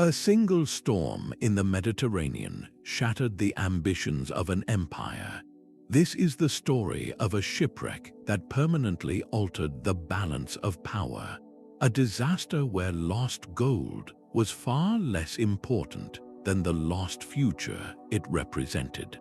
A single storm in the Mediterranean shattered the ambitions of an empire. This is the story of a shipwreck that permanently altered the balance of power. A disaster where lost gold was far less important than the lost future it represented.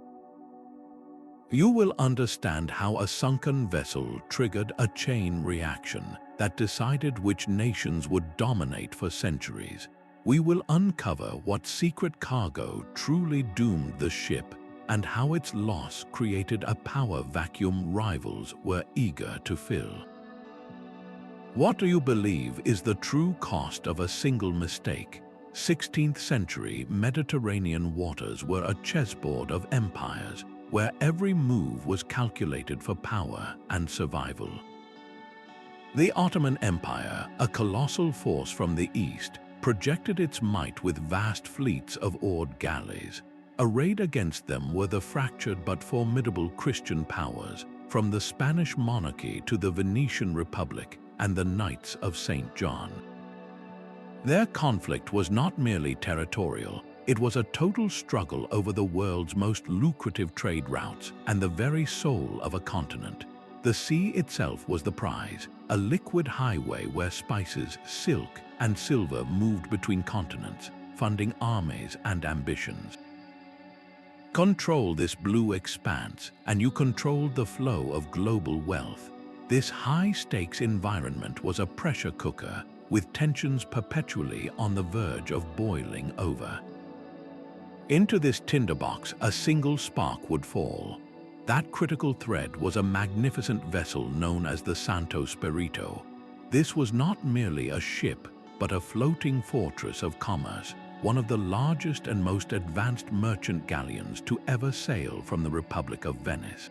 You will understand how a sunken vessel triggered a chain reaction that decided which nations would dominate for centuries. We will uncover what secret cargo truly doomed the ship and how its loss created a power vacuum rivals were eager to fill. What do you believe is the true cost of a single mistake? 16th century Mediterranean waters were a chessboard of empires, where every move was calculated for power and survival. The Ottoman Empire, a colossal force from the east, projected its might with vast fleets of oared galleys. Arrayed against them were the fractured but formidable Christian powers, from the Spanish monarchy to the Venetian Republic and the Knights of St. John. Their conflict was not merely territorial, it was a total struggle over the world's most lucrative trade routes and the very soul of a continent. The sea itself was the prize, a liquid highway where spices, silk, and silver moved between continents, funding armies and ambitions. Control this blue expanse, and you controlled the flow of global wealth. This high-stakes environment was a pressure cooker, with tensions perpetually on the verge of boiling over. Into this tinderbox, a single spark would fall. That critical thread was a magnificent vessel known as the Santo Spirito. This was not merely a ship, but a floating fortress of commerce, one of the largest and most advanced merchant galleons to ever sail from the Republic of Venice.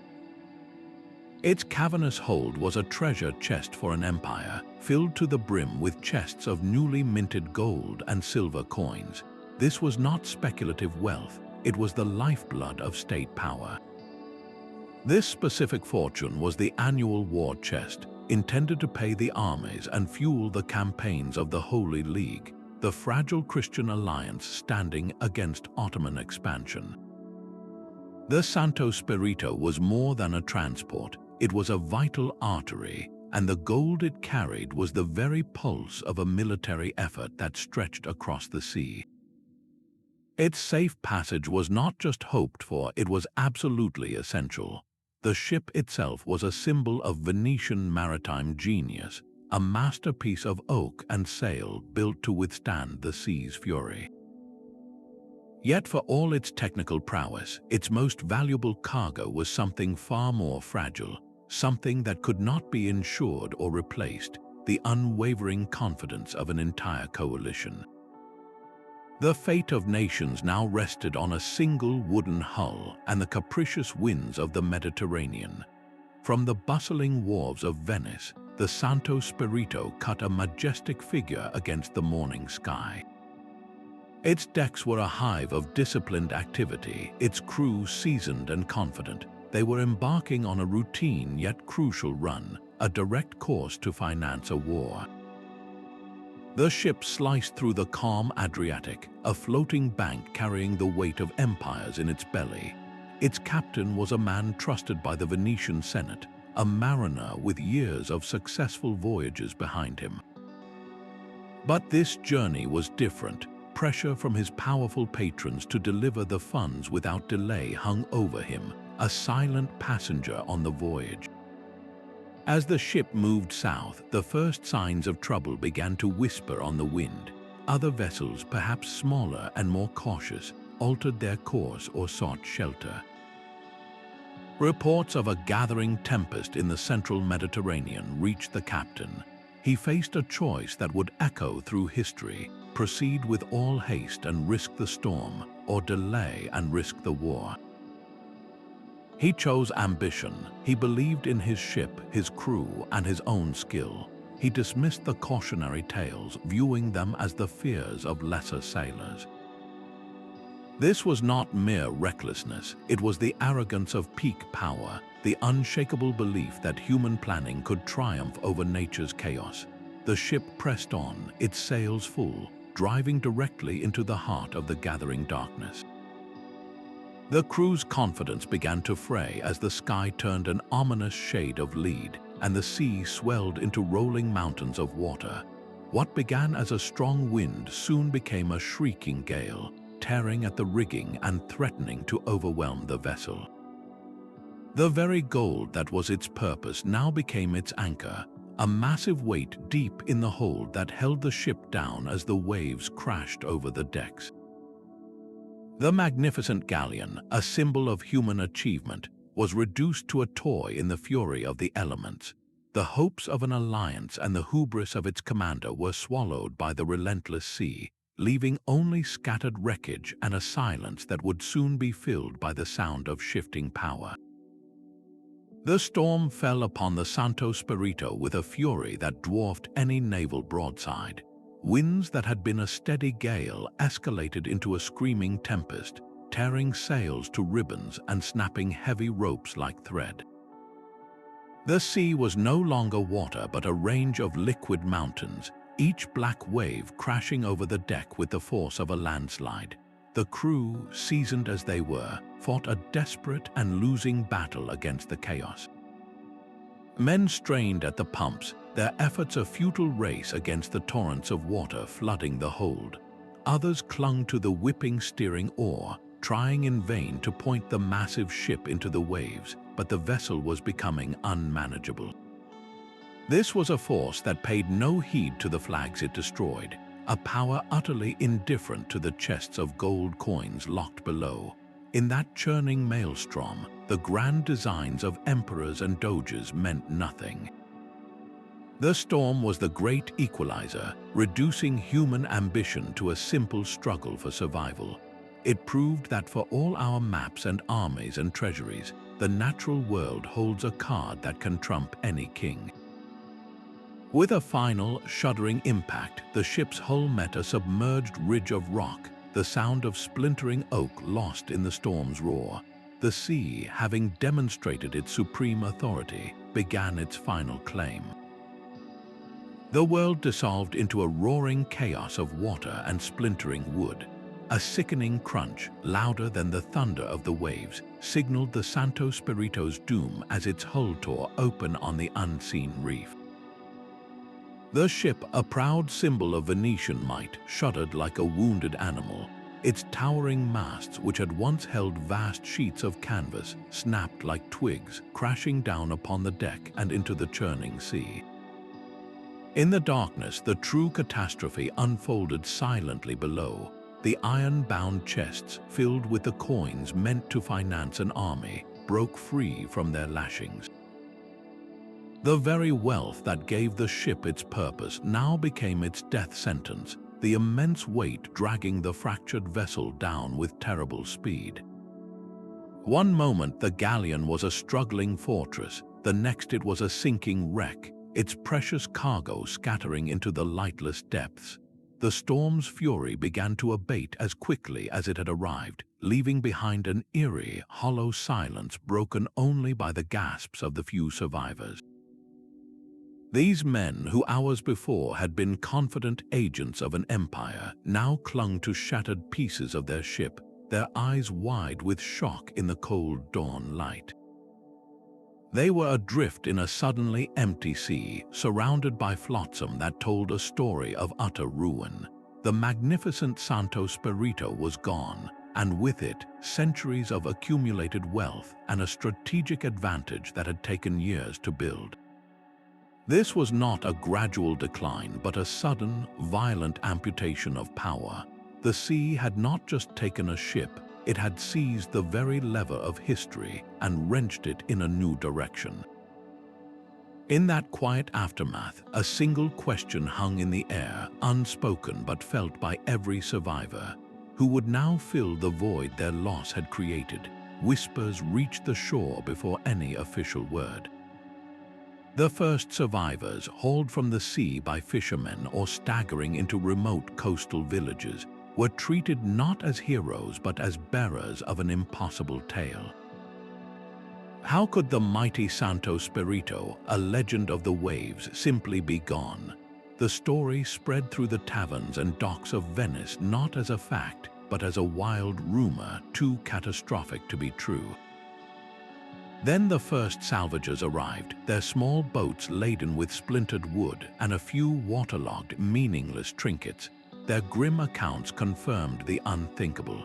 Its cavernous hold was a treasure chest for an empire, filled to the brim with chests of newly minted gold and silver coins. This was not speculative wealth, it was the lifeblood of state power. This specific fortune was the annual war chest, intended to pay the armies and fuel the campaigns of the Holy League, the fragile Christian alliance standing against Ottoman expansion. The Santo Spirito was more than a transport, it was a vital artery, and the gold it carried was the very pulse of a military effort that stretched across the sea. Its safe passage was not just hoped for, it was absolutely essential. The ship itself was a symbol of Venetian maritime genius, a masterpiece of oak and sail built to withstand the sea's fury. Yet for all its technical prowess, its most valuable cargo was something far more fragile, something that could not be insured or replaced, the unwavering confidence of an entire coalition. The fate of nations now rested on a single wooden hull and the capricious winds of the Mediterranean. From the bustling wharves of Venice, the Santo Spirito cut a majestic figure against the morning sky. Its decks were a hive of disciplined activity, its crew seasoned and confident. They were embarking on a routine yet crucial run, a direct course to finance a war. The ship sliced through the calm Adriatic, a floating bank carrying the weight of empires in its belly. Its captain was a man trusted by the Venetian Senate, a mariner with years of successful voyages behind him. But this journey was different. Pressure from his powerful patrons to deliver the funds without delay hung over him, a silent passenger on the voyage. As the ship moved south, the first signs of trouble began to whisper on the wind. Other vessels, perhaps smaller and more cautious, altered their course or sought shelter. Reports of a gathering tempest in the central Mediterranean reached the captain. He faced a choice that would echo through history: proceed with all haste and risk the storm, or delay and risk the war. He chose ambition. He believed in his ship, his crew, and his own skill. He dismissed the cautionary tales, viewing them as the fears of lesser sailors. This was not mere recklessness, it was the arrogance of peak power, the unshakable belief that human planning could triumph over nature's chaos. The ship pressed on, its sails full, driving directly into the heart of the gathering darkness. The crew's confidence began to fray as the sky turned an ominous shade of lead and the sea swelled into rolling mountains of water. What began as a strong wind soon became a shrieking gale, tearing at the rigging and threatening to overwhelm the vessel. The very gold that was its purpose now became its anchor, a massive weight deep in the hold that held the ship down as the waves crashed over the decks. The magnificent galleon, a symbol of human achievement, was reduced to a toy in the fury of the elements. The hopes of an alliance and the hubris of its commander were swallowed by the relentless sea, leaving only scattered wreckage and a silence that would soon be filled by the sound of shifting power. The storm fell upon the Santo Spirito with a fury that dwarfed any naval broadside. Winds that had been a steady gale escalated into a screaming tempest, tearing sails to ribbons and snapping heavy ropes like thread. The sea was no longer water but a range of liquid mountains, each black wave crashing over the deck with the force of a landslide. The crew, seasoned as they were, fought a desperate and losing battle against the chaos. Men strained at the pumps, their efforts a futile race against the torrents of water flooding the hold. Others clung to the whipping steering oar, trying in vain to point the massive ship into the waves, but the vessel was becoming unmanageable. This was a force that paid no heed to the flags it destroyed, a power utterly indifferent to the chests of gold coins locked below. In that churning maelstrom, the grand designs of emperors and doges meant nothing. The storm was the great equalizer, reducing human ambition to a simple struggle for survival. It proved that for all our maps and armies and treasuries, the natural world holds a card that can trump any king. With a final, shuddering impact, the ship's hull met a submerged ridge of rock, the sound of splintering oak lost in the storm's roar. The sea, having demonstrated its supreme authority, began its final claim. The world dissolved into a roaring chaos of water and splintering wood. A sickening crunch, louder than the thunder of the waves, signaled the Santo Spirito's doom as its hull tore open on the unseen reef. The ship, a proud symbol of Venetian might, shuddered like a wounded animal. Its towering masts, which had once held vast sheets of canvas, snapped like twigs, crashing down upon the deck and into the churning sea. In the darkness, the true catastrophe unfolded silently below. The iron-bound chests, filled with the coins meant to finance an army, broke free from their lashings. The very wealth that gave the ship its purpose now became its death sentence, the immense weight dragging the fractured vessel down with terrible speed. One moment the galleon was a struggling fortress, the next it was a sinking wreck, its precious cargo scattering into the lightless depths. The storm's fury began to abate as quickly as it had arrived, leaving behind an eerie, hollow silence broken only by the gasps of the few survivors. These men, who hours before had been confident agents of an empire, now clung to shattered pieces of their ship, their eyes wide with shock in the cold dawn light. They were adrift in a suddenly empty sea, surrounded by flotsam that told a story of utter ruin. The magnificent Santo Spirito was gone, and with it, centuries of accumulated wealth and a strategic advantage that had taken years to build. This was not a gradual decline, but a sudden, violent amputation of power. The sea had not just taken a ship, it had seized the very lever of history and wrenched it in a new direction. In that quiet aftermath, a single question hung in the air, unspoken but felt by every survivor. Who would now fill the void their loss had created? Whispers reached the shore before any official word. The first survivors, hauled from the sea by fishermen or staggering into remote coastal villages, were treated not as heroes but as bearers of an impossible tale. How could the mighty Santo Spirito, a legend of the waves, simply be gone? The story spread through the taverns and docks of Venice not as a fact, but as a wild rumor too catastrophic to be true. Then the first salvagers arrived, their small boats laden with splintered wood and a few waterlogged, meaningless trinkets. Their grim accounts confirmed the unthinkable.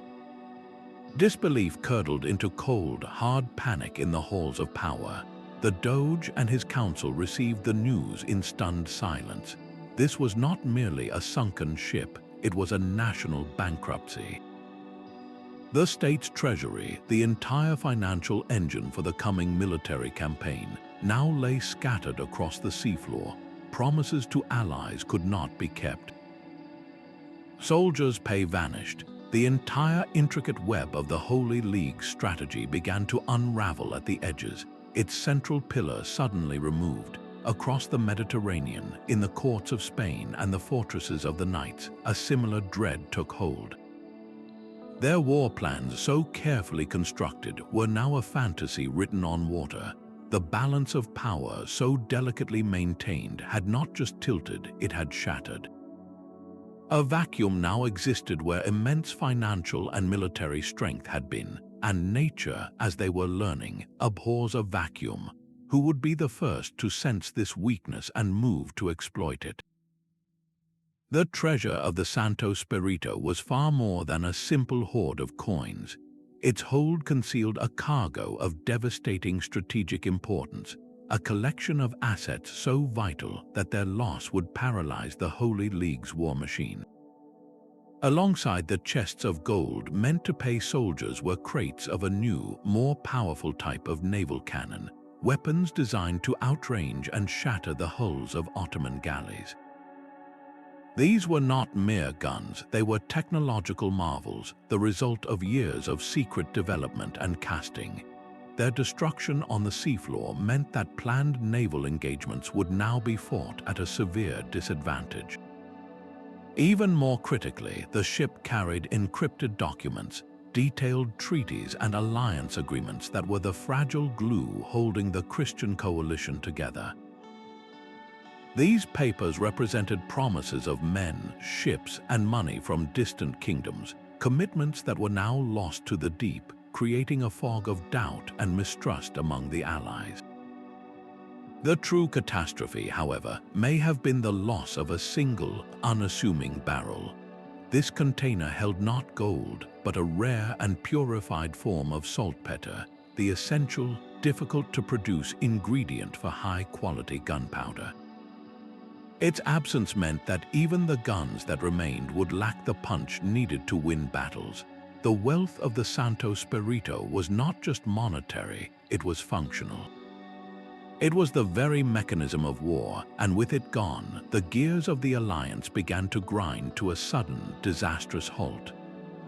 Disbelief curdled into cold, hard panic in the halls of power. The Doge and his council received the news in stunned silence. This was not merely a sunken ship, it was a national bankruptcy. The state's treasury, the entire financial engine for the coming military campaign, now lay scattered across the seafloor. Promises to allies could not be kept. Soldiers' pay vanished. The entire intricate web of the Holy League's strategy began to unravel at the edges, its central pillar suddenly removed. Across the Mediterranean, in the courts of Spain and the fortresses of the Knights, a similar dread took hold. Their war plans, so carefully constructed, were now a fantasy written on water. The balance of power, so delicately maintained, had not just tilted, it had shattered. A vacuum now existed where immense financial and military strength had been, and nature, as they were learning, abhors a vacuum. Who would be the first to sense this weakness and move to exploit it? The treasure of the Santo Spirito was far more than a simple hoard of coins. Its hold concealed a cargo of devastating strategic importance, a collection of assets so vital that their loss would paralyze the Holy League's war machine. Alongside the chests of gold meant to pay soldiers were crates of a new, more powerful type of naval cannon, weapons designed to outrange and shatter the hulls of Ottoman galleys. These were not mere guns, they were technological marvels, the result of years of secret development and casting. Their destruction on the seafloor meant that planned naval engagements would now be fought at a severe disadvantage. Even more critically, the ship carried encrypted documents, detailed treaties and alliance agreements that were the fragile glue holding the Christian coalition together. These papers represented promises of men, ships, and money from distant kingdoms, commitments that were now lost to the deep, creating a fog of doubt and mistrust among the allies. The true catastrophe, however, may have been the loss of a single, unassuming barrel. This container held not gold, but a rare and purified form of saltpeter, the essential, difficult-to-produce ingredient for high-quality gunpowder. Its absence meant that even the guns that remained would lack the punch needed to win battles. The wealth of the Santo Spirito was not just monetary, it was functional. It was the very mechanism of war, and with it gone, the gears of the alliance began to grind to a sudden, disastrous halt.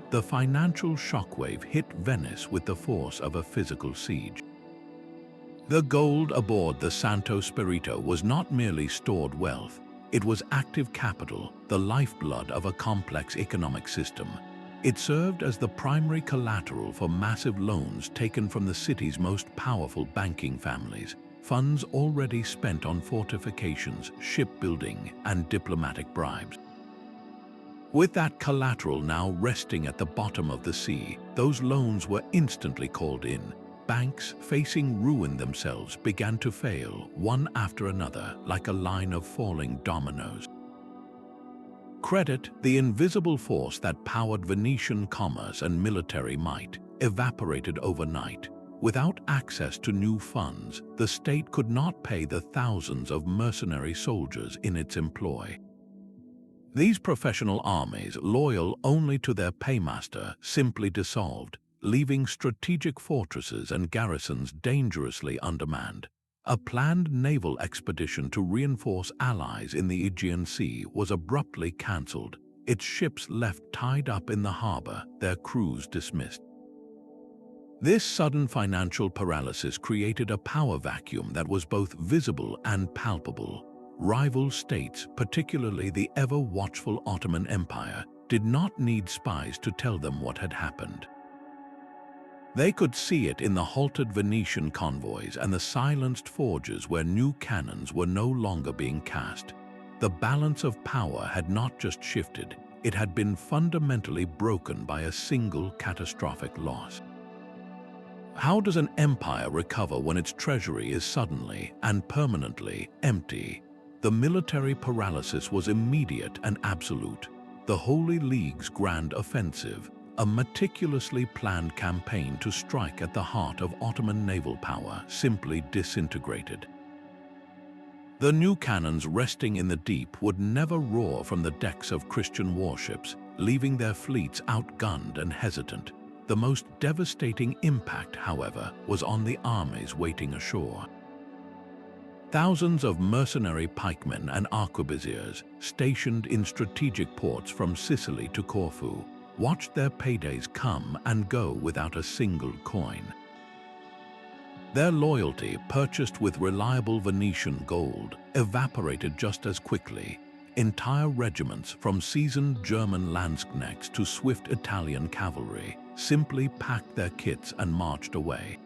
The financial shockwave hit Venice with the force of a physical siege. The gold aboard the Santo Spirito was not merely stored wealth, it was active capital, the lifeblood of a complex economic system. It served as the primary collateral for massive loans taken from the city's most powerful banking families, funds already spent on fortifications, shipbuilding, and diplomatic bribes. With that collateral now resting at the bottom of the sea, those loans were instantly called in. Banks, facing ruin themselves, began to fail, one after another, like a line of falling dominoes. Credit, the invisible force that powered Venetian commerce and military might, evaporated overnight. Without access to new funds, the state could not pay the thousands of mercenary soldiers in its employ. These professional armies, loyal only to their paymaster, simply dissolved, leaving strategic fortresses and garrisons dangerously undermanned. A planned naval expedition to reinforce allies in the Aegean Sea was abruptly cancelled, its ships left tied up in the harbor, their crews dismissed. This sudden financial paralysis created a power vacuum that was both visible and palpable. Rival states, particularly the ever-watchful Ottoman Empire, did not need spies to tell them what had happened. They could see it in the halted Venetian convoys and the silenced forges where new cannons were no longer being cast. The balance of power had not just shifted, it had been fundamentally broken by a single catastrophic loss. How does an empire recover when its treasury is suddenly and permanently empty? The military paralysis was immediate and absolute. The Holy League's grand offensive, a meticulously planned campaign to strike at the heart of Ottoman naval power, simply disintegrated. The new cannons resting in the deep would never roar from the decks of Christian warships, leaving their fleets outgunned and hesitant. The most devastating impact, however, was on the armies waiting ashore. Thousands of mercenary pikemen and arquebusiers, stationed in strategic ports from Sicily to Corfu, watched their paydays come and go without a single coin. Their loyalty, purchased with reliable Venetian gold, evaporated just as quickly. Entire regiments, from seasoned German Landsknechts to swift Italian cavalry, simply packed their kits and marched away.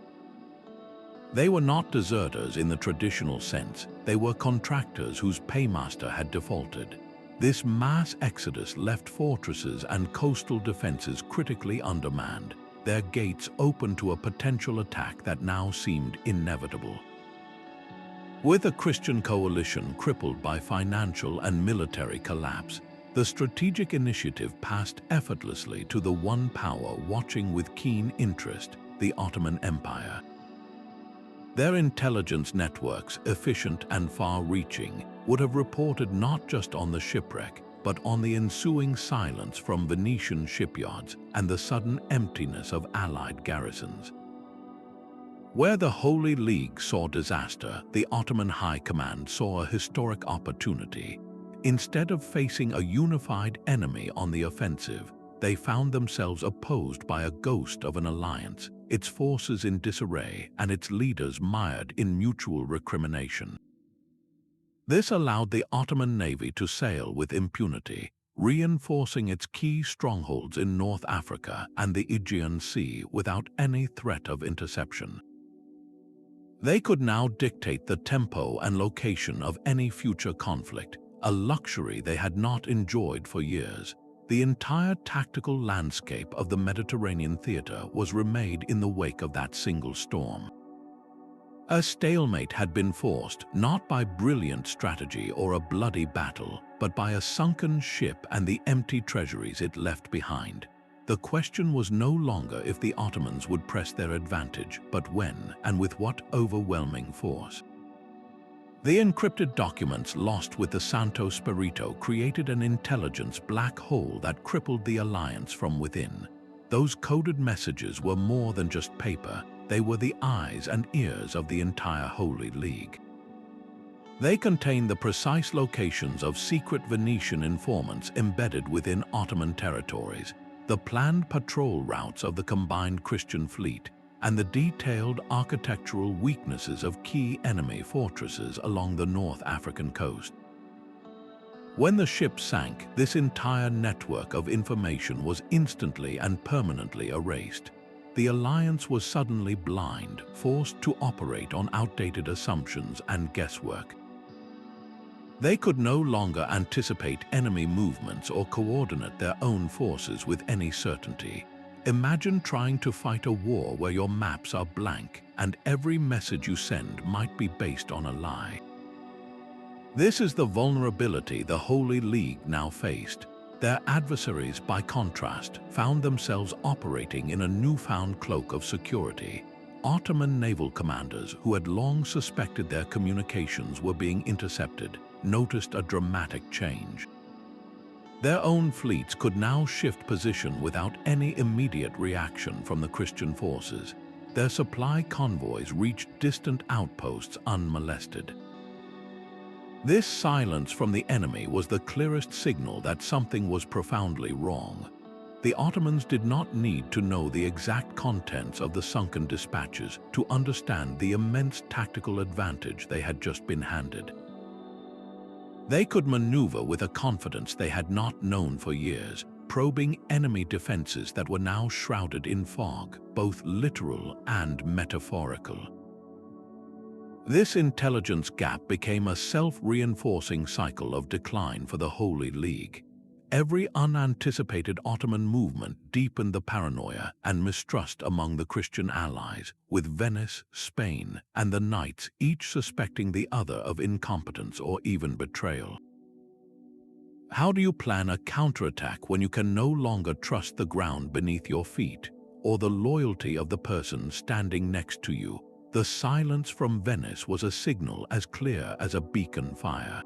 They were not deserters in the traditional sense, they were contractors whose paymaster had defaulted. This mass exodus left fortresses and coastal defenses critically undermanned, their gates open to a potential attack that now seemed inevitable. With a Christian coalition crippled by financial and military collapse, the strategic initiative passed effortlessly to the one power watching with keen interest, the Ottoman Empire. Their intelligence networks, efficient and far-reaching, would have reported not just on the shipwreck, but on the ensuing silence from Venetian shipyards and the sudden emptiness of Allied garrisons. Where the Holy League saw disaster, the Ottoman High Command saw a historic opportunity. Instead of facing a unified enemy on the offensive, they found themselves opposed by a ghost of an alliance, its forces in disarray and its leaders mired in mutual recrimination. This allowed the Ottoman navy to sail with impunity, reinforcing its key strongholds in North Africa and the Aegean Sea without any threat of interception. They could now dictate the tempo and location of any future conflict, a luxury they had not enjoyed for years. The entire tactical landscape of the Mediterranean theater was remade in the wake of that single storm. A stalemate had been forced, not by brilliant strategy or a bloody battle, but by a sunken ship and the empty treasuries it left behind. The question was no longer if the Ottomans would press their advantage, but when and with what overwhelming force. The encrypted documents lost with the Santo Spirito created an intelligence black hole that crippled the alliance from within. Those coded messages were more than just paper. They were the eyes and ears of the entire Holy League. They contained the precise locations of secret Venetian informants embedded within Ottoman territories, the planned patrol routes of the combined Christian fleet, and the detailed architectural weaknesses of key enemy fortresses along the North African coast. When the ship sank, this entire network of information was instantly and permanently erased. The alliance was suddenly blind, forced to operate on outdated assumptions and guesswork. They could no longer anticipate enemy movements or coordinate their own forces with any certainty. Imagine trying to fight a war where your maps are blank and every message you send might be based on a lie. This is the vulnerability the Holy League now faced. Their adversaries, by contrast, found themselves operating in a newfound cloak of security. Ottoman naval commanders who had long suspected their communications were being intercepted noticed a dramatic change. Their own fleets could now shift position without any immediate reaction from the Christian forces. Their supply convoys reached distant outposts unmolested. This silence from the enemy was the clearest signal that something was profoundly wrong. The Ottomans did not need to know the exact contents of the sunken dispatches to understand the immense tactical advantage they had just been handed. They could maneuver with a confidence they had not known for years, probing enemy defenses that were now shrouded in fog, both literal and metaphorical. This intelligence gap became a self-reinforcing cycle of decline for the Holy League. Every unanticipated Ottoman movement deepened the paranoia and mistrust among the Christian allies, with Venice, Spain, and the Knights each suspecting the other of incompetence or even betrayal. How do you plan a counterattack when you can no longer trust the ground beneath your feet, or the loyalty of the person standing next to you? The silence from Venice was a signal as clear as a beacon fire.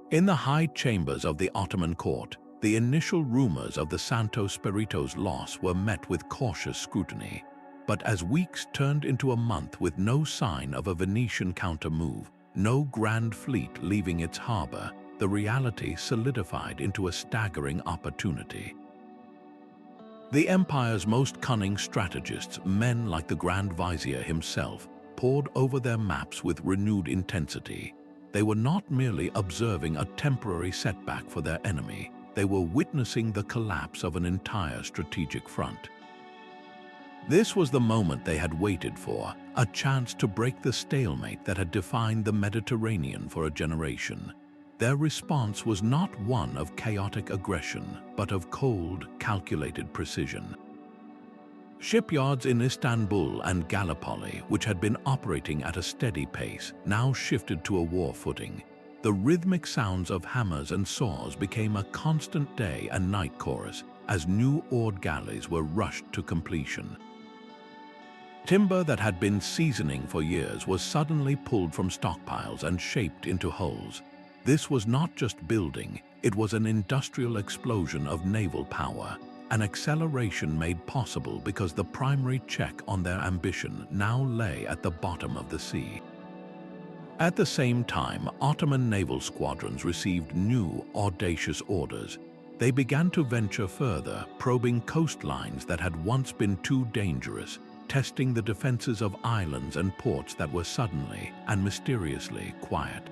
In the high chambers of the Ottoman court, the initial rumors of the Santo Spirito's loss were met with cautious scrutiny. But as weeks turned into a month with no sign of a Venetian counter-move, no grand fleet leaving its harbor, the reality solidified into a staggering opportunity. The empire's most cunning strategists, men like the Grand Vizier himself, pored over their maps with renewed intensity. They were not merely observing a temporary setback for their enemy, they were witnessing the collapse of an entire strategic front. This was the moment they had waited for, a chance to break the stalemate that had defined the Mediterranean for a generation. Their response was not one of chaotic aggression, but of cold, calculated precision. Shipyards in Istanbul and Gallipoli, which had been operating at a steady pace, now shifted to a war footing. The rhythmic sounds of hammers and saws became a constant day and night chorus as new oared galleys were rushed to completion. Timber that had been seasoning for years was suddenly pulled from stockpiles and shaped into hulls. This was not just building, it was an industrial explosion of naval power, an acceleration made possible because the primary check on their ambition now lay at the bottom of the sea. At the same time, Ottoman naval squadrons received new, audacious orders. They began to venture further, probing coastlines that had once been too dangerous, testing the defenses of islands and ports that were suddenly and mysteriously quiet.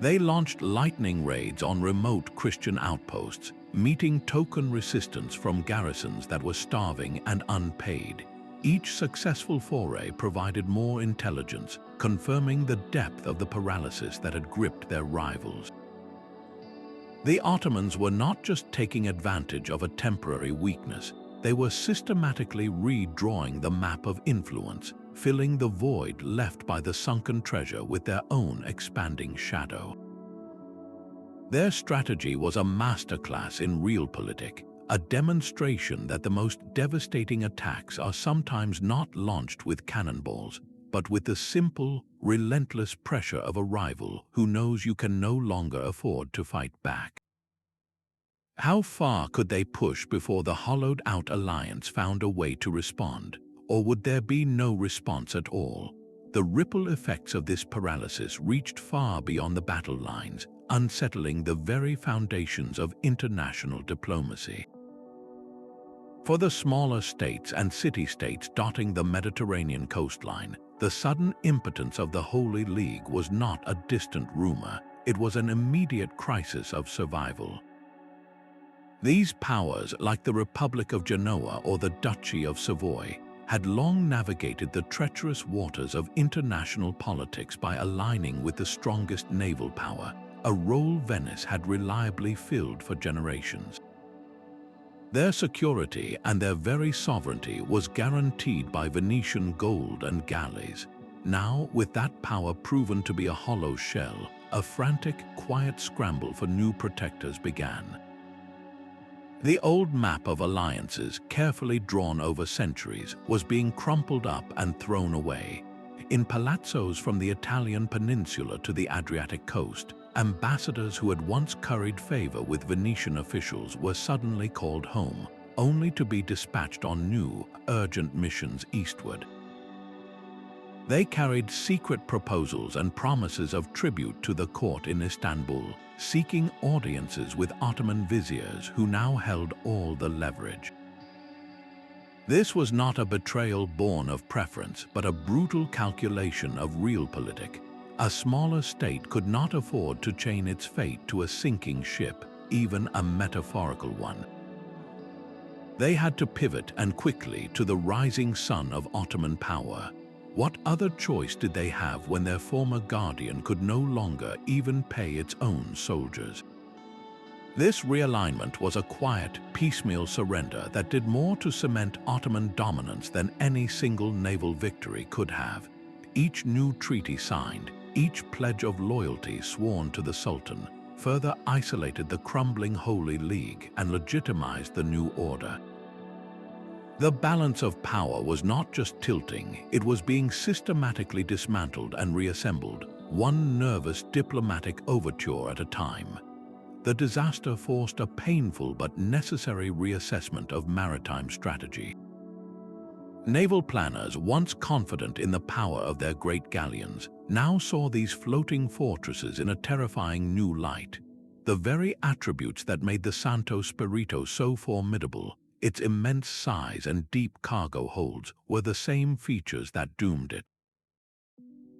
They launched lightning raids on remote Christian outposts, meeting token resistance from garrisons that were starving and unpaid. Each successful foray provided more intelligence, confirming the depth of the paralysis that had gripped their rivals. The Ottomans were not just taking advantage of a temporary weakness, they were systematically redrawing the map of influence, filling the void left by the sunken treasure with their own expanding shadow. Their strategy was a masterclass in realpolitik, a demonstration that the most devastating attacks are sometimes not launched with cannonballs, but with the simple, relentless pressure of a rival who knows you can no longer afford to fight back. How far could they push before the hollowed-out alliance found a way to respond? Or would there be no response at all? The ripple effects of this paralysis reached far beyond the battle lines, unsettling the very foundations of international diplomacy. For the smaller states and city-states dotting the Mediterranean coastline, the sudden impotence of the Holy League was not a distant rumor, it was an immediate crisis of survival. These powers, like the Republic of Genoa or the Duchy of Savoy, had long navigated the treacherous waters of international politics by aligning with the strongest naval power, a role Venice had reliably filled for generations. Their security and their very sovereignty was guaranteed by Venetian gold and galleys. Now, with that power proven to be a hollow shell, a frantic, quiet scramble for new protectors began. The old map of alliances, carefully drawn over centuries, was being crumpled up and thrown away. In palazzos from the Italian peninsula to the Adriatic coast, ambassadors who had once curried favor with Venetian officials were suddenly called home, only to be dispatched on new, urgent missions eastward. They carried secret proposals and promises of tribute to the court in Istanbul, seeking audiences with Ottoman viziers who now held all the leverage. This was not a betrayal born of preference, but a brutal calculation of realpolitik. A smaller state could not afford to chain its fate to a sinking ship, even a metaphorical one. They had to pivot, and quickly, to the rising sun of Ottoman power. What other choice did they have when their former guardian could no longer even pay its own soldiers? This realignment was a quiet, piecemeal surrender that did more to cement Ottoman dominance than any single naval victory could have. Each new treaty signed, each pledge of loyalty sworn to the Sultan, further isolated the crumbling Holy League and legitimized the new order. The balance of power was not just tilting, it was being systematically dismantled and reassembled, one nervous diplomatic overture at a time. The disaster forced a painful but necessary reassessment of maritime strategy. Naval planners, once confident in the power of their great galleons, now saw these floating fortresses in a terrifying new light. The very attributes that made the Santo Spirito so formidable, its immense size and deep cargo holds, were the same features that doomed it.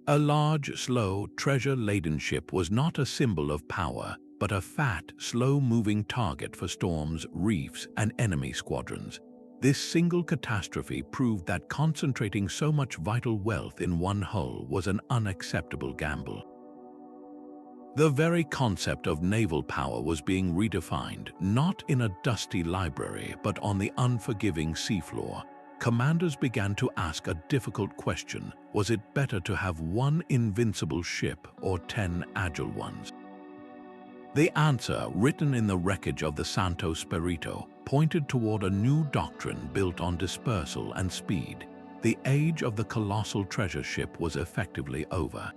A large, slow, treasure-laden ship was not a symbol of power, but a fat, slow-moving target for storms, reefs, and enemy squadrons. This single catastrophe proved that concentrating so much vital wealth in one hull was an unacceptable gamble. The very concept of naval power was being redefined, not in a dusty library, but on the unforgiving seafloor. Commanders began to ask a difficult question: was it better to have one invincible ship or 10 agile ones? The answer, written in the wreckage of the Santo Spirito, pointed toward a new doctrine built on dispersal and speed. The age of the colossal treasure ship was effectively over.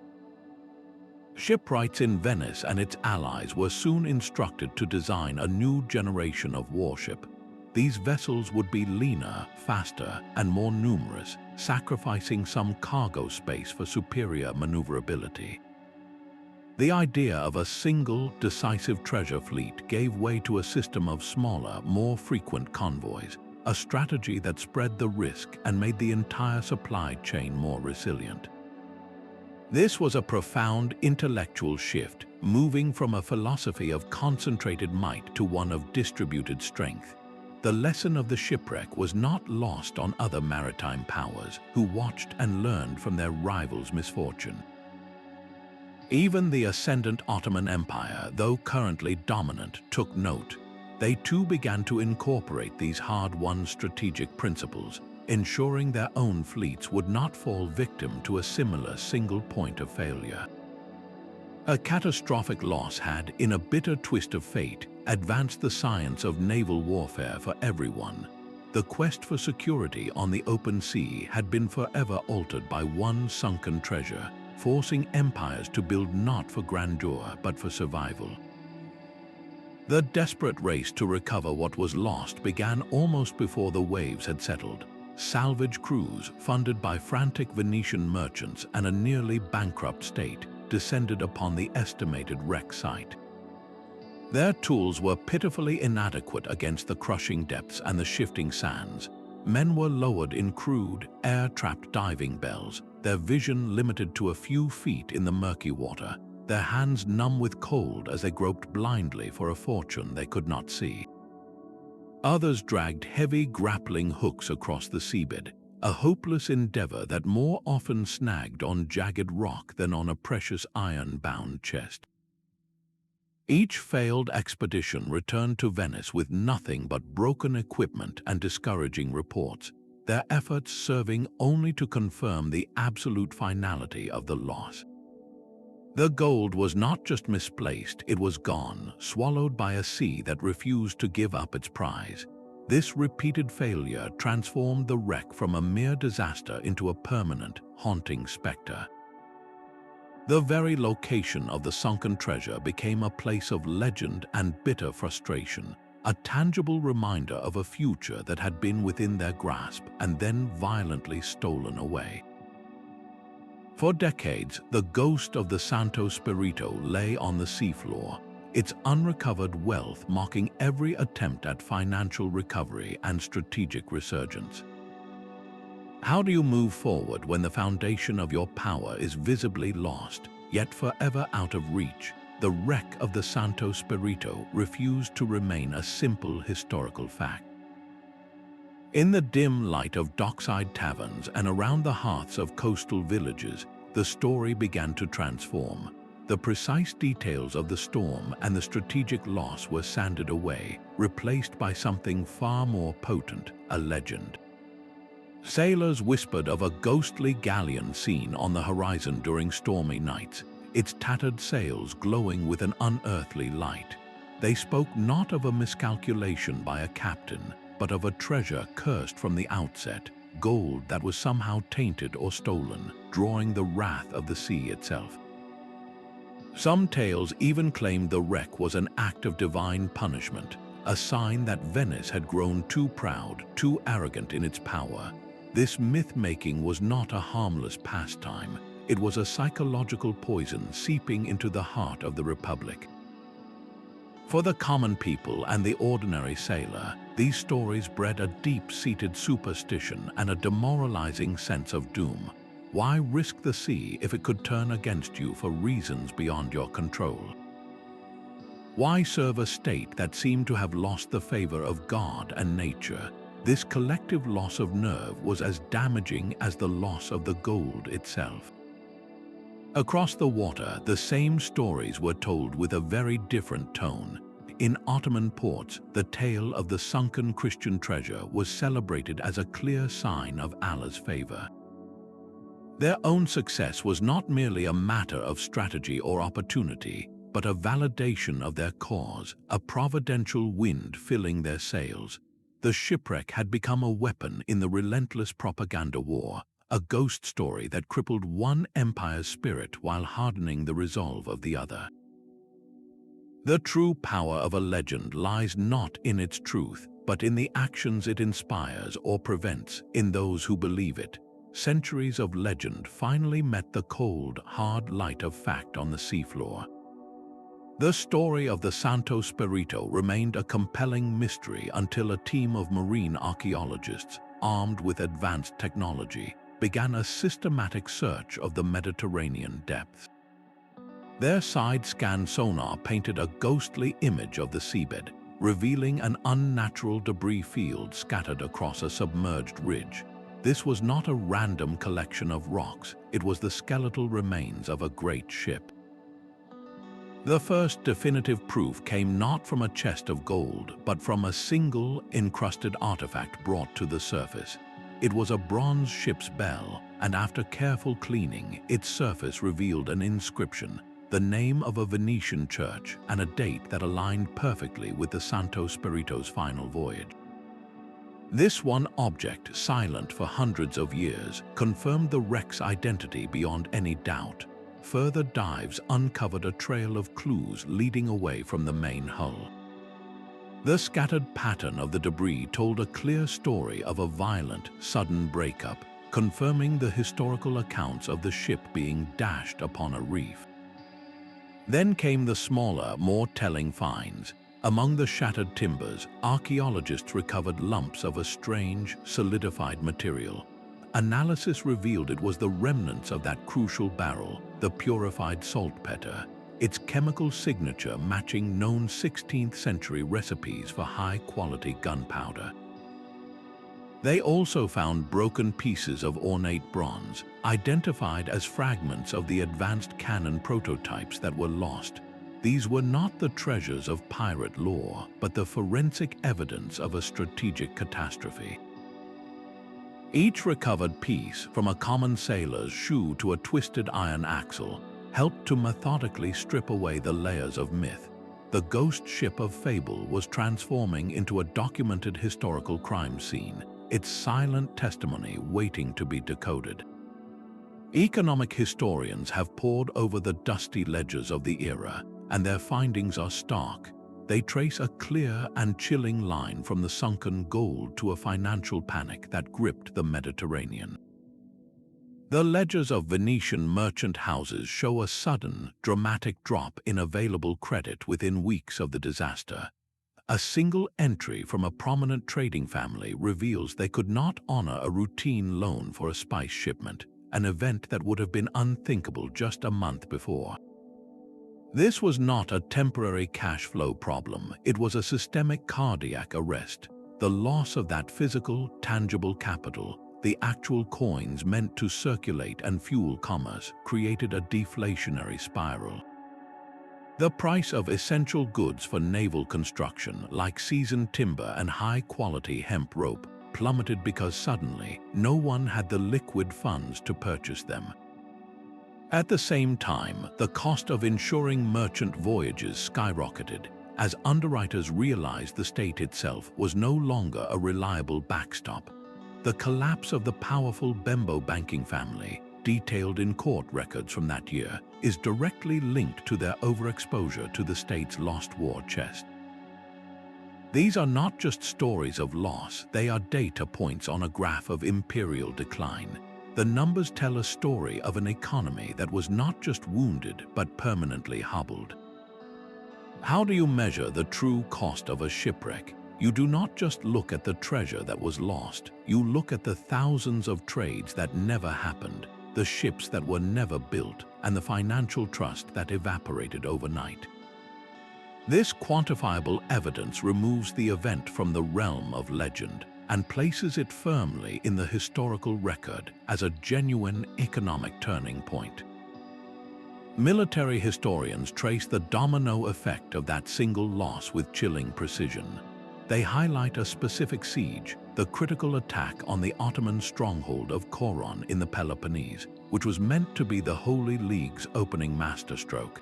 Shipwrights in Venice and its allies were soon instructed to design a new generation of warship. These vessels would be leaner, faster, and more numerous, sacrificing some cargo space for superior maneuverability. The idea of a single, decisive treasure fleet gave way to a system of smaller, more frequent convoys, a strategy that spread the risk and made the entire supply chain more resilient. This was a profound intellectual shift, moving from a philosophy of concentrated might to one of distributed strength. The lesson of the shipwreck was not lost on other maritime powers who watched and learned from their rivals' misfortune. Even the ascendant Ottoman Empire, though currently dominant, took note. They too began to incorporate these hard-won strategic principles, ensuring their own fleets would not fall victim to a similar single point of failure. A catastrophic loss had, in a bitter twist of fate, advanced the science of naval warfare for everyone. The quest for security on the open sea had been forever altered by one sunken treasure, forcing empires to build not for grandeur but for survival. The desperate race to recover what was lost began almost before the waves had settled. Salvage crews, funded by frantic Venetian merchants and a nearly bankrupt state, descended upon the estimated wreck site. Their tools were pitifully inadequate against the crushing depths and the shifting sands. Men were lowered in crude, air-trapped diving bells, their vision limited to a few feet in the murky water, their hands numb with cold as they groped blindly for a fortune they could not see. Others dragged heavy grappling hooks across the seabed, a hopeless endeavor that more often snagged on jagged rock than on a precious iron-bound chest. Each failed expedition returned to Venice with nothing but broken equipment and discouraging reports, their efforts serving only to confirm the absolute finality of the loss. The gold was not just misplaced, it was gone, swallowed by a sea that refused to give up its prize. This repeated failure transformed the wreck from a mere disaster into a permanent, haunting specter. The very location of the sunken treasure became a place of legend and bitter frustration, a tangible reminder of a future that had been within their grasp and then violently stolen away. For decades, the ghost of the Santo Spirito lay on the seafloor, its unrecovered wealth mocking every attempt at financial recovery and strategic resurgence. How do you move forward when the foundation of your power is visibly lost, yet forever out of reach? The wreck of the Santo Spirito refused to remain a simple historical fact. In the dim light of dockside taverns and around the hearths of coastal villages, the story began to transform. The precise details of the storm and the strategic loss were sanded away, replaced by something far more potent, a legend. Sailors whispered of a ghostly galleon seen on the horizon during stormy nights, its tattered sails glowing with an unearthly light. They spoke not of a miscalculation by a captain, but of a treasure cursed from the outset, gold that was somehow tainted or stolen, drawing the wrath of the sea itself. Some tales even claimed the wreck was an act of divine punishment, a sign that Venice had grown too proud, too arrogant in its power. This myth-making was not a harmless pastime. It was a psychological poison seeping into the heart of the Republic. For the common people and the ordinary sailor, these stories bred a deep-seated superstition and a demoralizing sense of doom. Why risk the sea if it could turn against you for reasons beyond your control? Why serve a state that seemed to have lost the favor of God and nature? This collective loss of nerve was as damaging as the loss of the gold itself. Across the water, the same stories were told with a very different tone. In Ottoman ports, the tale of the sunken Christian treasure was celebrated as a clear sign of Allah's favor. Their own success was not merely a matter of strategy or opportunity, but a validation of their cause, a providential wind filling their sails. The shipwreck had become a weapon in the relentless propaganda war, a ghost story that crippled one empire's spirit while hardening the resolve of the other. The true power of a legend lies not in its truth, but in the actions it inspires or prevents in those who believe it. Centuries of legend finally met the cold, hard light of fact on the seafloor. The story of the Santo Spirito remained a compelling mystery until a team of marine archaeologists, armed with advanced technology, began a systematic search of the Mediterranean depths. Their side-scan sonar painted a ghostly image of the seabed, revealing an unnatural debris field scattered across a submerged ridge. This was not a random collection of rocks, it was the skeletal remains of a great ship. The first definitive proof came not from a chest of gold, but from a single encrusted artifact brought to the surface. It was a bronze ship's bell, and after careful cleaning, its surface revealed an inscription, the name of a Venetian church, and a date that aligned perfectly with the Santo Spirito's final voyage. This one object, silent for hundreds of years, confirmed the wreck's identity beyond any doubt. Further dives uncovered a trail of clues leading away from the main hull. The scattered pattern of the debris told a clear story of a violent, sudden breakup, confirming the historical accounts of the ship being dashed upon a reef. Then came the smaller, more telling finds. Among the shattered timbers, archaeologists recovered lumps of a strange, solidified material. Analysis revealed it was the remnants of that crucial barrel, the purified saltpeter, its chemical signature matching known 16th century recipes for high-quality gunpowder. They also found broken pieces of ornate bronze, identified as fragments of the advanced cannon prototypes that were lost. These were not the treasures of pirate lore, but the forensic evidence of a strategic catastrophe. Each recovered piece, from a common sailor's shoe to a twisted iron axle, helped to methodically strip away the layers of myth. The ghost ship of fable was transforming into a documented historical crime scene, its silent testimony waiting to be decoded. Economic historians have pored over the dusty ledgers of the era, and their findings are stark. They trace a clear and chilling line from the sunken gold to a financial panic that gripped the Mediterranean. The ledgers of Venetian merchant houses show a sudden, dramatic drop in available credit within weeks of the disaster. A single entry from a prominent trading family reveals they could not honor a routine loan for a spice shipment, an event that would have been unthinkable just a month before. This was not a temporary cash flow problem, it was a systemic cardiac arrest. The loss of that physical, tangible capital, the actual coins meant to circulate and fuel commerce, created a deflationary spiral. The price of essential goods for naval construction, like seasoned timber and high-quality hemp rope, plummeted because suddenly no one had the liquid funds to purchase them. At the same time, the cost of insuring merchant voyages skyrocketed, as underwriters realized the state itself was no longer a reliable backstop. The collapse of the powerful Bembo banking family, detailed in court records from that year, is directly linked to their overexposure to the state's lost war chest. These are not just stories of loss, they are data points on a graph of imperial decline. The numbers tell a story of an economy that was not just wounded but permanently hobbled. How do you measure the true cost of a shipwreck? You do not just look at the treasure that was lost, you look at the thousands of trades that never happened, the ships that were never built, and the financial trust that evaporated overnight. This quantifiable evidence removes the event from the realm of legend and places it firmly in the historical record as a genuine economic turning point. Military historians trace the domino effect of that single loss with chilling precision. They highlight a specific siege, the critical attack on the Ottoman stronghold of Coron in the Peloponnese, which was meant to be the Holy League's opening masterstroke.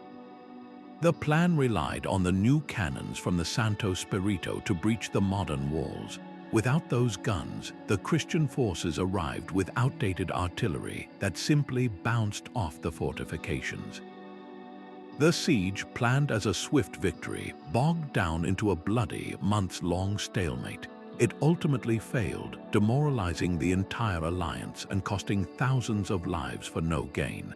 The plan relied on the new cannons from the Santo Spirito to breach the modern walls. Without those guns, the Christian forces arrived with outdated artillery that simply bounced off the fortifications. The siege, planned as a swift victory, bogged down into a bloody, months-long stalemate. It ultimately failed, demoralizing the entire alliance and costing thousands of lives for no gain.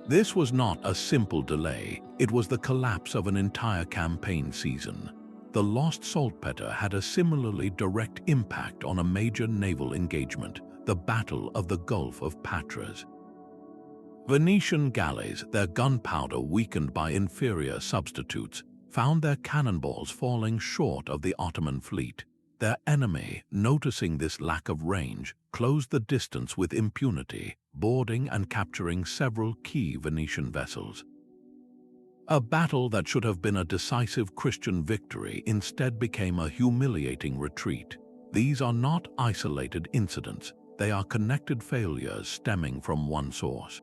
This was not a simple delay, it was the collapse of an entire campaign season. The lost saltpeter had a similarly direct impact on a major naval engagement, the Battle of the Gulf of Patras. Venetian galleys, their gunpowder weakened by inferior substitutes, found their cannonballs falling short of the Ottoman fleet. Their enemy, noticing this lack of range, closed the distance with impunity, boarding and capturing several key Venetian vessels. A battle that should have been a decisive Christian victory instead became a humiliating retreat. These are not isolated incidents, they are connected failures stemming from one source.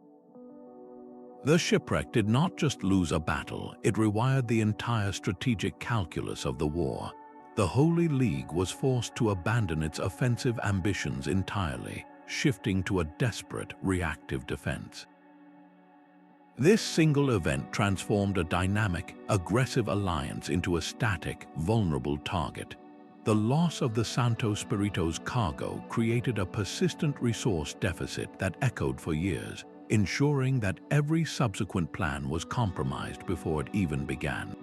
The shipwreck did not just lose a battle, it rewired the entire strategic calculus of the war. The Holy League was forced to abandon its offensive ambitions entirely, shifting to a desperate, reactive defense. This single event transformed a dynamic, aggressive alliance into a static, vulnerable target. The loss of the Santo Spirito's cargo created a persistent resource deficit that echoed for years, ensuring that every subsequent plan was compromised before it even began.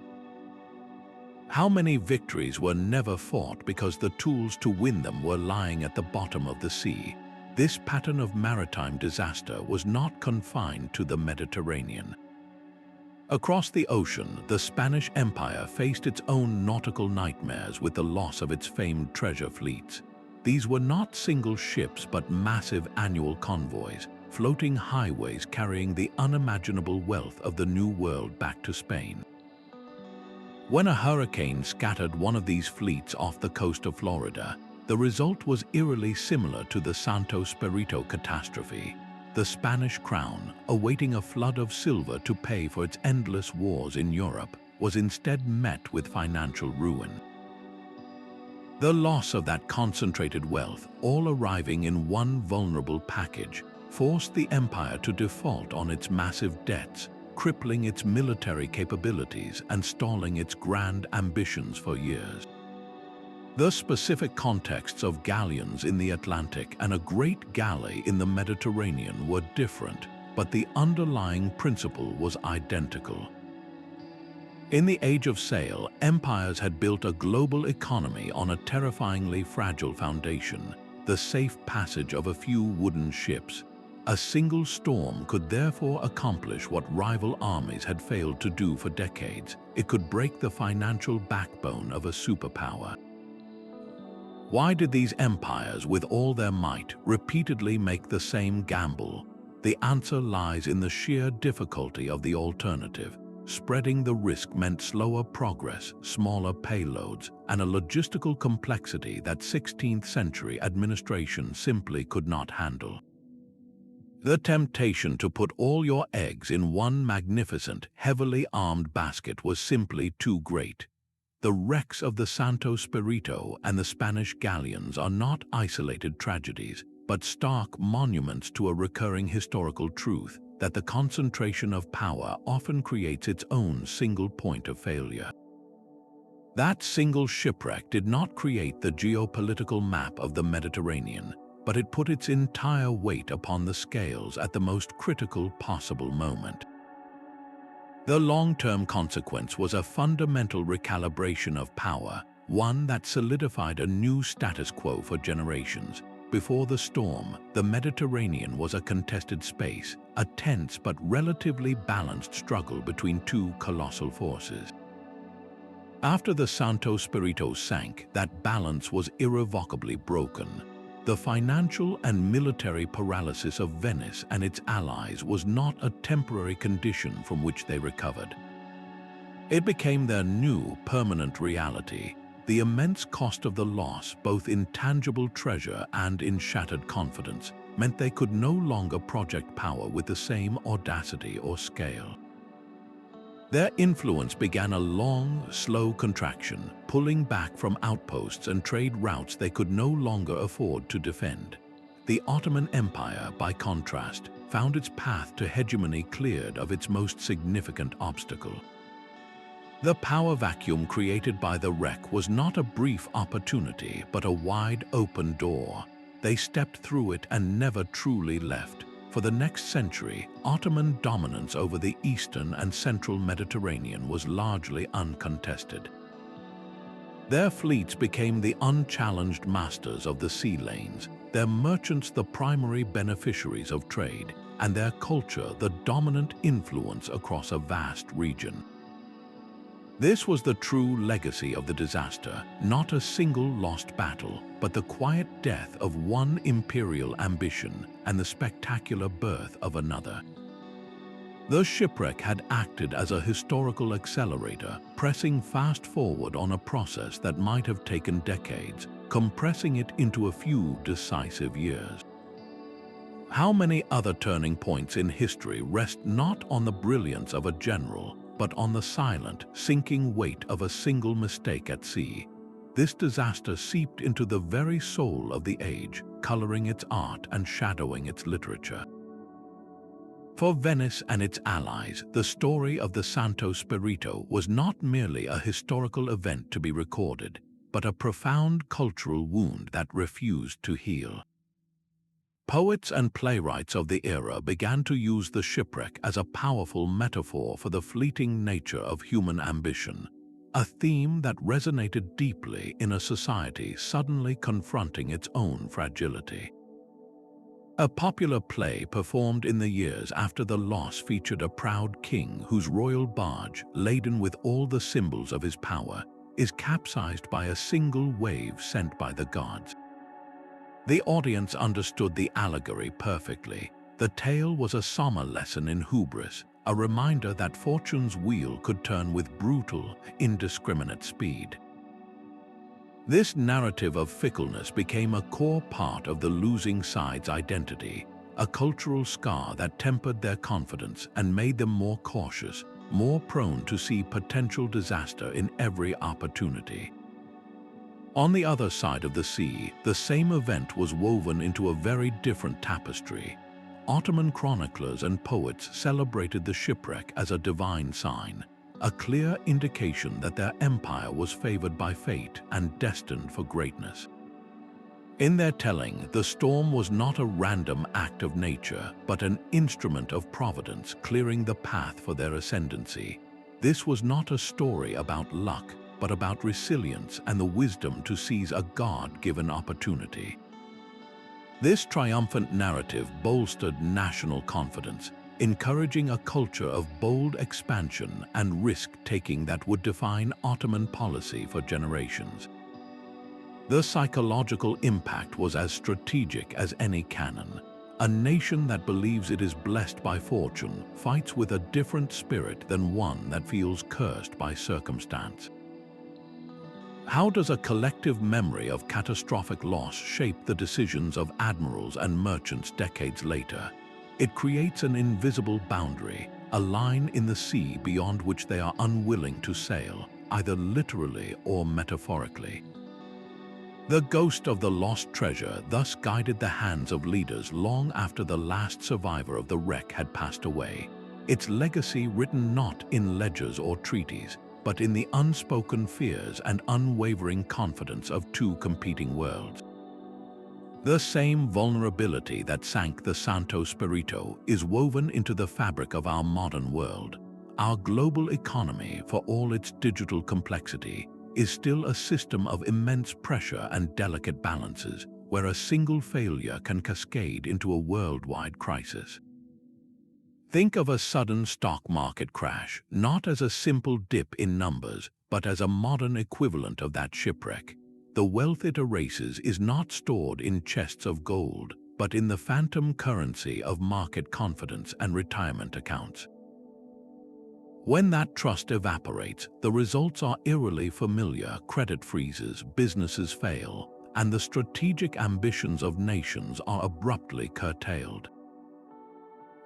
How many victories were never fought because the tools to win them were lying at the bottom of the sea? This pattern of maritime disaster was not confined to the Mediterranean. Across the ocean, the Spanish Empire faced its own nautical nightmares with the loss of its famed treasure fleets. These were not single ships but massive annual convoys, floating highways carrying the unimaginable wealth of the New World back to Spain. When a hurricane scattered one of these fleets off the coast of Florida, the result was eerily similar to the Santo Spirito catastrophe. The Spanish crown, awaiting a flood of silver to pay for its endless wars in Europe, was instead met with financial ruin. The loss of that concentrated wealth, all arriving in one vulnerable package, forced the empire to default on its massive debts, crippling its military capabilities and stalling its grand ambitions for years. The specific contexts of galleons in the Atlantic and a great galley in the Mediterranean were different, but the underlying principle was identical. In the Age of Sail, empires had built a global economy on a terrifyingly fragile foundation, the safe passage of a few wooden ships. A single storm could therefore accomplish what rival armies had failed to do for decades. It could break the financial backbone of a superpower. Why did these empires, with all their might, repeatedly make the same gamble? The answer lies in the sheer difficulty of the alternative. Spreading the risk meant slower progress, smaller payloads, and a logistical complexity that 16th century administration simply could not handle. The temptation to put all your eggs in one magnificent, heavily armed basket was simply too great. The wrecks of the Santo Spirito and the Spanish galleons are not isolated tragedies, but stark monuments to a recurring historical truth that the concentration of power often creates its own single point of failure. That single shipwreck did not create the geopolitical map of the Mediterranean, but it put its entire weight upon the scales at the most critical possible moment. The long-term consequence was a fundamental recalibration of power, one that solidified a new status quo for generations. Before the storm, the Mediterranean was a contested space, a tense but relatively balanced struggle between two colossal forces. After the Santo Spirito sank, that balance was irrevocably broken. The financial and military paralysis of Venice and its allies was not a temporary condition from which they recovered. It became their new, permanent reality. The immense cost of the loss, both in tangible treasure and in shattered confidence, meant they could no longer project power with the same audacity or scale. Their influence began a long, slow contraction, pulling back from outposts and trade routes they could no longer afford to defend. The Ottoman Empire, by contrast, found its path to hegemony cleared of its most significant obstacle. The power vacuum created by the wreck was not a brief opportunity, but a wide open door. They stepped through it and never truly left. For the next century, Ottoman dominance over the eastern and central Mediterranean was largely uncontested. Their fleets became the unchallenged masters of the sea lanes, their merchants the primary beneficiaries of trade, and their culture the dominant influence across a vast region. This was the true legacy of the disaster, not a single lost battle, but the quiet death of one imperial ambition and the spectacular birth of another. The shipwreck had acted as a historical accelerator, pressing fast forward on a process that might have taken decades, compressing it into a few decisive years. How many other turning points in history rest not on the brilliance of a general, but on the silent, sinking weight of a single mistake at sea? This disaster seeped into the very soul of the age, coloring its art and shadowing its literature. For Venice and its allies, the story of the Santo Spirito was not merely a historical event to be recorded, but a profound cultural wound that refused to heal. Poets and playwrights of the era began to use the shipwreck as a powerful metaphor for the fleeting nature of human ambition, a theme that resonated deeply in a society suddenly confronting its own fragility. A popular play performed in the years after the loss featured a proud king whose royal barge, laden with all the symbols of his power, is capsized by a single wave sent by the gods. The audience understood the allegory perfectly. The tale was a somber lesson in hubris, a reminder that fortune's wheel could turn with brutal, indiscriminate speed. This narrative of fickleness became a core part of the losing side's identity, a cultural scar that tempered their confidence and made them more cautious, more prone to see potential disaster in every opportunity. On the other side of the sea, the same event was woven into a very different tapestry. Ottoman chroniclers and poets celebrated the shipwreck as a divine sign, a clear indication that their empire was favored by fate and destined for greatness. In their telling, the storm was not a random act of nature, but an instrument of providence clearing the path for their ascendancy. This was not a story about luck, but about resilience and the wisdom to seize a God-given opportunity. This triumphant narrative bolstered national confidence, encouraging a culture of bold expansion and risk-taking that would define Ottoman policy for generations. The psychological impact was as strategic as any cannon. A nation that believes it is blessed by fortune fights with a different spirit than one that feels cursed by circumstance. How does a collective memory of catastrophic loss shape the decisions of admirals and merchants decades later? It creates an invisible boundary, a line in the sea beyond which they are unwilling to sail, either literally or metaphorically. The ghost of the lost treasure thus guided the hands of leaders long after the last survivor of the wreck had passed away, its legacy written not in ledgers or treaties, but in the unspoken fears and unwavering confidence of two competing worlds. The same vulnerability that sank the Santo Spirito is woven into the fabric of our modern world. Our global economy, for all its digital complexity, is still a system of immense pressure and delicate balances, where a single failure can cascade into a worldwide crisis. Think of a sudden stock market crash, not as a simple dip in numbers, but as a modern equivalent of that shipwreck. The wealth it erases is not stored in chests of gold, but in the phantom currency of market confidence and retirement accounts. When that trust evaporates, the results are eerily familiar: credit freezes, businesses fail, and the strategic ambitions of nations are abruptly curtailed.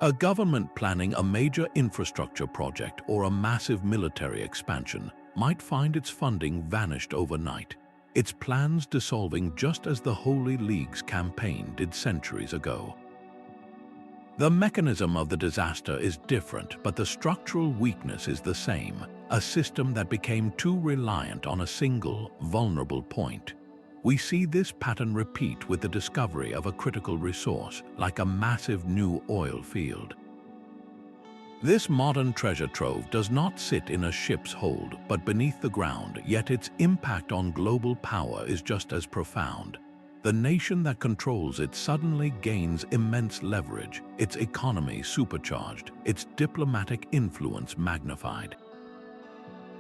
A government planning a major infrastructure project or a massive military expansion might find its funding vanished overnight, its plans dissolving just as the Holy League's campaign did centuries ago. The mechanism of the disaster is different, but the structural weakness is the same: a system that became too reliant on a single, vulnerable point. We see this pattern repeat with the discovery of a critical resource, like a massive new oil field. This modern treasure trove does not sit in a ship's hold, but beneath the ground, yet its impact on global power is just as profound. The nation that controls it suddenly gains immense leverage, its economy supercharged, its diplomatic influence magnified.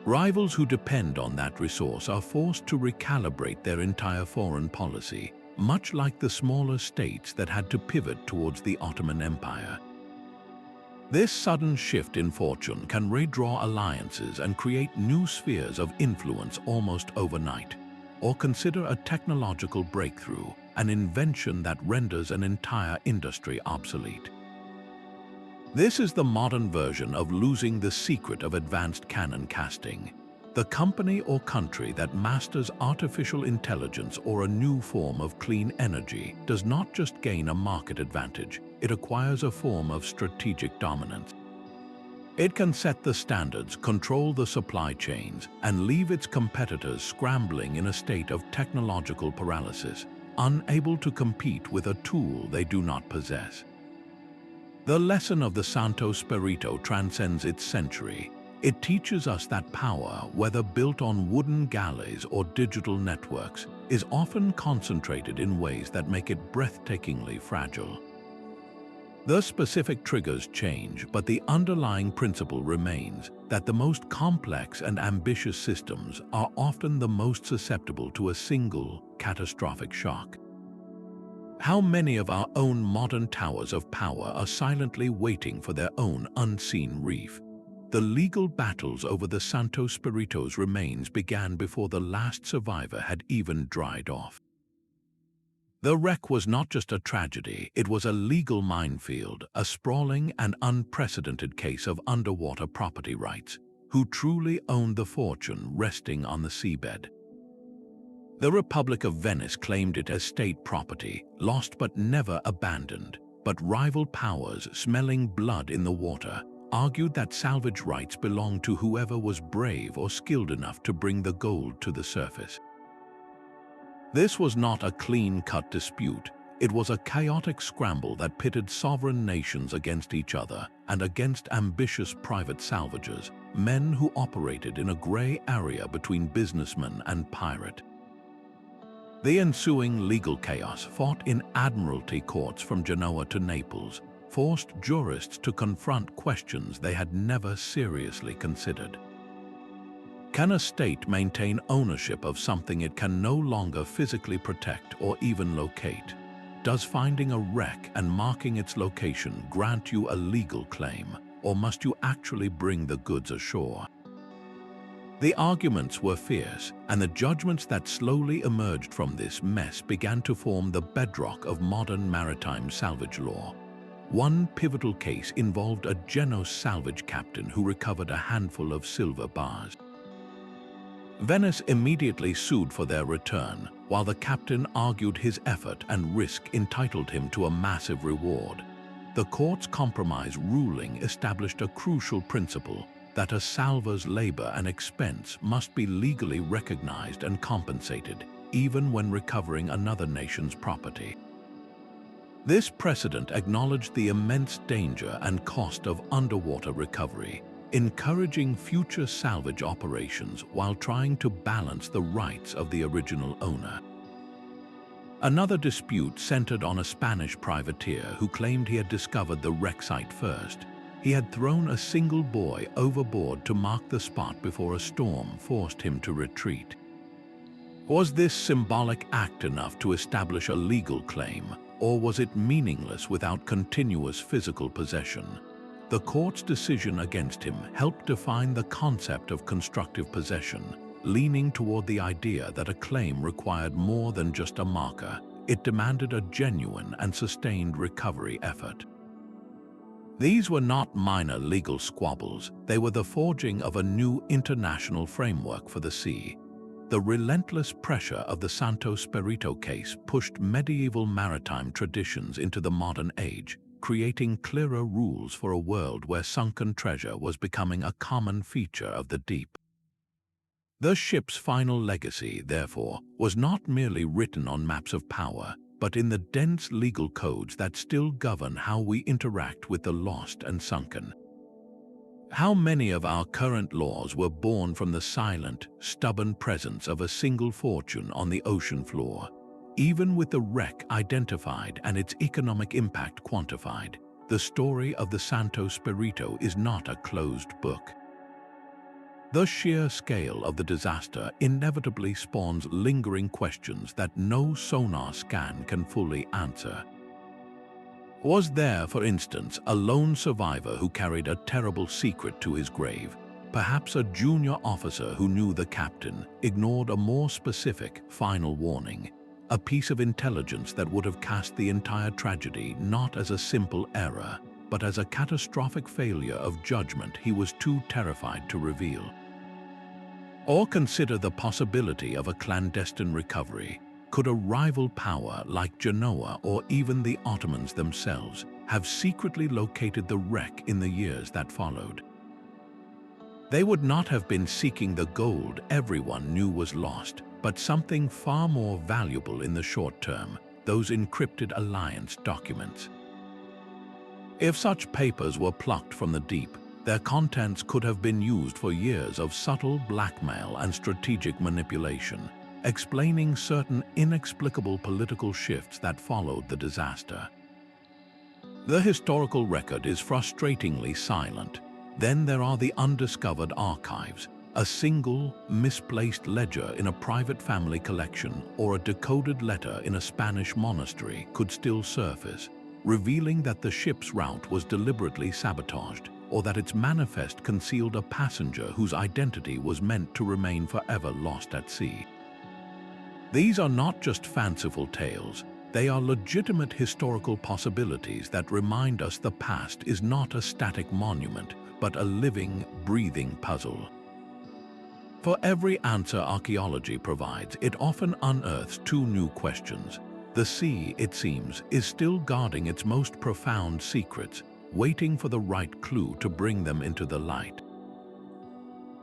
Rivals who depend on that resource are forced to recalibrate their entire foreign policy, much like the smaller states that had to pivot towards the Ottoman Empire. This sudden shift in fortune can redraw alliances and create new spheres of influence almost overnight. Or consider a technological breakthrough, an invention that renders an entire industry obsolete. This is the modern version of losing the secret of advanced cannon casting. The company or country that masters artificial intelligence or a new form of clean energy does not just gain a market advantage, it acquires a form of strategic dominance. It can set the standards, control the supply chains, and leave its competitors scrambling in a state of technological paralysis, unable to compete with a tool they do not possess. The lesson of the Santo Spirito transcends its century. It teaches us that power, whether built on wooden galleys or digital networks, is often concentrated in ways that make it breathtakingly fragile. The specific triggers change, but the underlying principle remains that the most complex and ambitious systems are often the most susceptible to a single, catastrophic shock. How many of our own modern towers of power are silently waiting for their own unseen reef? The legal battles over the Santo Spirito's remains began before the last survivor had even dried off. The wreck was not just a tragedy, it was a legal minefield, a sprawling and unprecedented case of underwater property rights. Who truly owned the fortune resting on the seabed? The Republic of Venice claimed it as state property, lost but never abandoned. But rival powers, smelling blood in the water, argued that salvage rights belonged to whoever was brave or skilled enough to bring the gold to the surface. This was not a clean-cut dispute. It was a chaotic scramble that pitted sovereign nations against each other and against ambitious private salvagers, men who operated in a gray area between businessman and pirate. The ensuing legal chaos, fought in admiralty courts from Genoa to Naples, forced jurists to confront questions they had never seriously considered. Can a state maintain ownership of something it can no longer physically protect or even locate? Does finding a wreck and marking its location grant you a legal claim, or must you actually bring the goods ashore? The arguments were fierce, and the judgments that slowly emerged from this mess began to form the bedrock of modern maritime salvage law. One pivotal case involved a Genos salvage captain who recovered a handful of silver bars. Venice immediately sued for their return, while the captain argued his effort and risk entitled him to a massive reward. The court's compromise ruling established a crucial principle that a salvor's labor and expense must be legally recognized and compensated, even when recovering another nation's property. This precedent acknowledged the immense danger and cost of underwater recovery, encouraging future salvage operations while trying to balance the rights of the original owner. Another dispute centered on a Spanish privateer who claimed he had discovered the wreck site first. He had thrown a single buoy overboard to mark the spot before a storm forced him to retreat. Was this symbolic act enough to establish a legal claim, or was it meaningless without continuous physical possession? The court's decision against him helped define the concept of constructive possession, leaning toward the idea that a claim required more than just a marker. It demanded a genuine and sustained recovery effort. These were not minor legal squabbles, they were the forging of a new international framework for the sea. The relentless pressure of the Santo Spirito case pushed medieval maritime traditions into the modern age, creating clearer rules for a world where sunken treasure was becoming a common feature of the deep. The ship's final legacy, therefore, was not merely written on maps of power, but in the dense legal codes that still govern how we interact with the lost and sunken. How many of our current laws were born from the silent, stubborn presence of a single fortune on the ocean floor? Even with the wreck identified and its economic impact quantified, the story of the Santo Spirito is not a closed book. The sheer scale of the disaster inevitably spawns lingering questions that no sonar scan can fully answer. Was there, for instance, a lone survivor who carried a terrible secret to his grave? Perhaps a junior officer who knew the captain ignored a more specific final warning, a piece of intelligence that would have cast the entire tragedy not as a simple error, but as a catastrophic failure of judgment he was too terrified to reveal. Or consider the possibility of a clandestine recovery. Could a rival power like Genoa or even the Ottomans themselves have secretly located the wreck in the years that followed? They would not have been seeking the gold everyone knew was lost, but something far more valuable in the short term, those encrypted alliance documents. If such papers were plucked from the deep, their contents could have been used for years of subtle blackmail and strategic manipulation, explaining certain inexplicable political shifts that followed the disaster. The historical record is frustratingly silent. Then there are the undiscovered archives. A single, misplaced ledger in a private family collection or a decoded letter in a Spanish monastery could still surface, revealing that the ship's route was deliberately sabotaged, or that its manifest concealed a passenger whose identity was meant to remain forever lost at sea. These are not just fanciful tales, they are legitimate historical possibilities that remind us the past is not a static monument, but a living, breathing puzzle. For every answer archaeology provides, it often unearths two new questions. The sea, it seems, is still guarding its most profound secrets, waiting for the right clue to bring them into the light.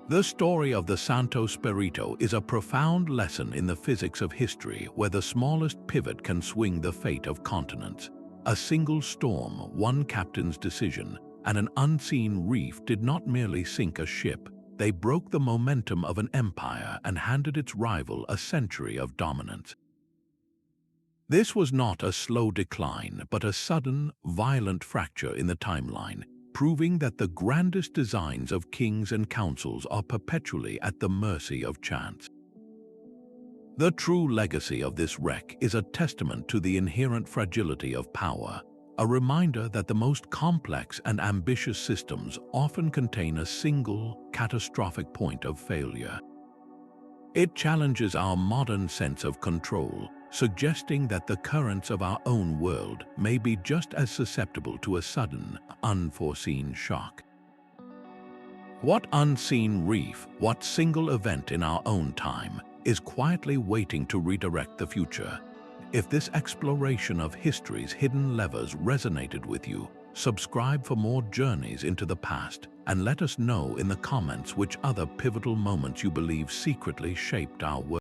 The story of the Santo Spirito is a profound lesson in the physics of history, where the smallest pivot can swing the fate of continents. A single storm, one captain's decision, and an unseen reef did not merely sink a ship, they broke the momentum of an empire and handed its rival a century of dominance. This was not a slow decline, but a sudden, violent fracture in the timeline, proving that the grandest designs of kings and councils are perpetually at the mercy of chance. The true legacy of this wreck is a testament to the inherent fragility of power, a reminder that the most complex and ambitious systems often contain a single, catastrophic point of failure. It challenges our modern sense of control, suggesting that the currents of our own world may be just as susceptible to a sudden, unforeseen shock. What unseen reef, what single event in our own time, is quietly waiting to redirect the future? If this exploration of history's hidden levers resonated with you, subscribe for more journeys into the past, and let us know in the comments which other pivotal moments you believe secretly shaped our world.